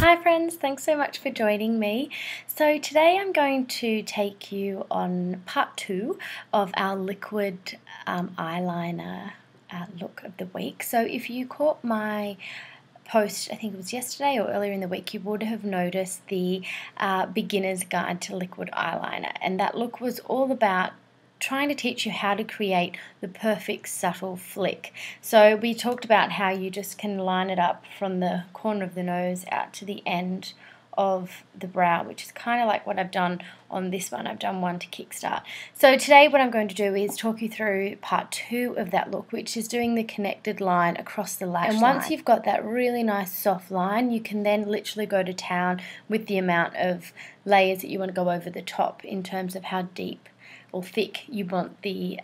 Hi friends, thanks so much for joining me. So today I'm going to take you on part 2 of our liquid eyeliner look of the week. So if you caught my post, I think it was yesterday or earlier in the week, you would have noticed the beginner's guide to liquid eyeliner, and that look was all about trying to teach you how to create the perfect subtle flick. So we talked about how you just can line it up from the corner of the nose out to the end of the brow, which is kind of like what I've done on this one. I've done one to kickstart. So today what I'm going to do is talk you through part 2 of that look, which is doing the connected line across the lash line. And once you've got that really nice soft line, you can then literally go to town with the amount of layers that you want to go over the top in terms of how deep or thick you want the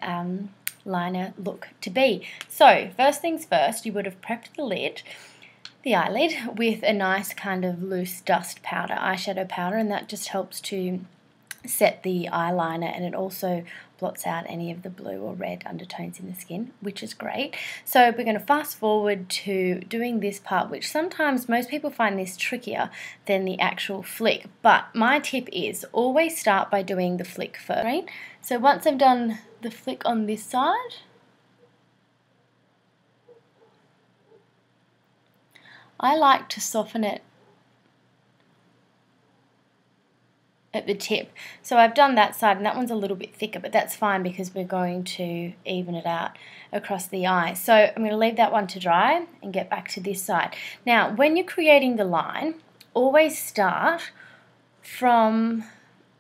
liner look to be. So first things first, you would have prepped the eyelid with a nice kind of loose dust powder, eyeshadow powder, and that just helps to set the eyeliner, and it also blots out any of the blue or red undertones in the skin, which is great. So we're going to fast forward to doing this part, which sometimes most people find this trickier than the actual flick, but my tip is always start by doing the flick first, right? So once I've done the flick on this side, I like to soften it at the tip. So I've done that side, and that one's a little bit thicker, but that's fine because we're going to even it out across the eye. So I'm going to leave that one to dry and get back to this side. Now, when you're creating the line, always start from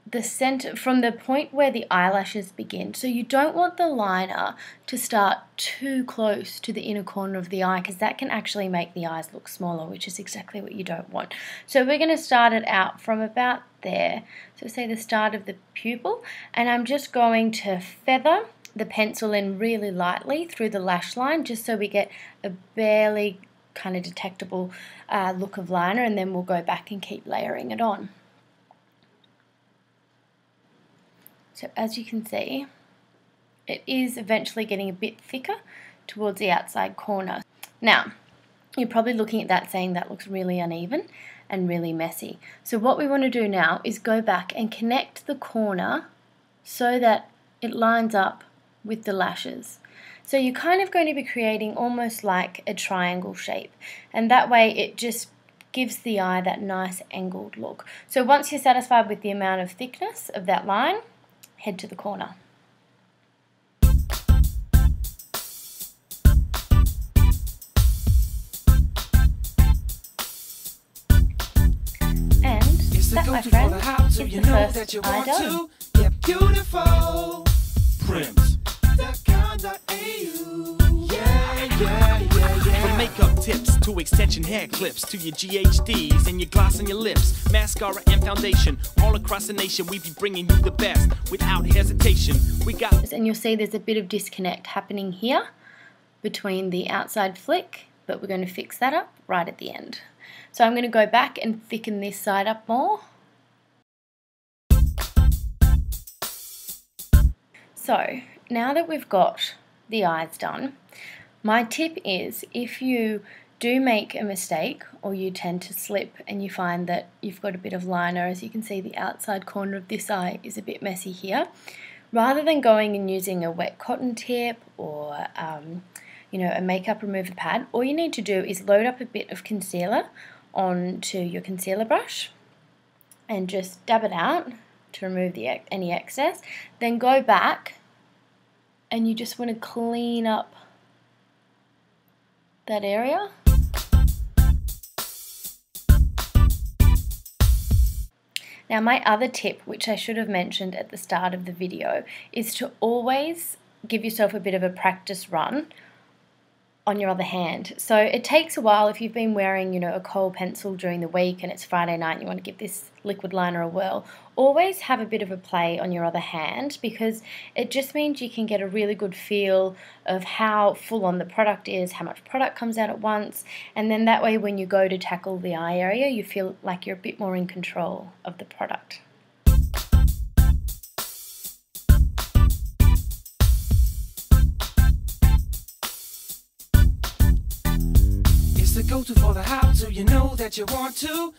the center, from the point where the eyelashes begin. So you don't want the liner to start too close to the inner corner of the eye, because that can actually make the eyes look smaller, which is exactly what you don't want. So we're going to start it out from about there, so say the start of the pupil, and I'm just going to feather the pencil in really lightly through the lash line, just so we get a barely kind of detectable look of liner, and then we'll go back and keep layering it on. So as you can see, it is eventually getting a bit thicker towards the outside corner. Now, you're probably looking at that saying that looks really uneven and really messy. So what we want to do now is go back and connect the corner so that it lines up with the lashes. So you're kind of going to be creating almost like a triangle shape, and that way it just gives the eye that nice angled look. So once you're satisfied with the amount of thickness of that line, head to the corner. And that, my friend, is the first eye done. Get beautiful. From makeup tips to extension hair clips to your GHDs and your gloss on your lips, mascara and foundation, all across the nation we be bringing you the best without hesitation. We got, and you'll see there's a bit of disconnect happening here between the outside flick, but we're going to fix that up right at the end. So I'm going to go back and thicken this side up more. So now that we've got the eyes done, my tip is if you do make a mistake or you tend to slip and you find that you've got a bit of liner, as you can see the outside corner of this eye is a bit messy here, rather than going and using a wet cotton tip or a makeup remover pad, all you need to do is load up a bit of concealer onto your concealer brush and just dab it out to remove any excess. Then go back and you just want to clean up that area. Now my other tip, which I should have mentioned at the start of the video, is to always give yourself a bit of a practice run on your other hand. So it takes a while if you've been wearing, a kohl pencil during the week and it's Friday night and you want to give this liquid liner a whirl. Always have a bit of a play on your other hand, because it just means you can get a really good feel of how full on the product is, how much product comes out at once, and then that way when you go to tackle the eye area, you feel like you're a bit more in control of the product. go-to for the how-to. You know that you want to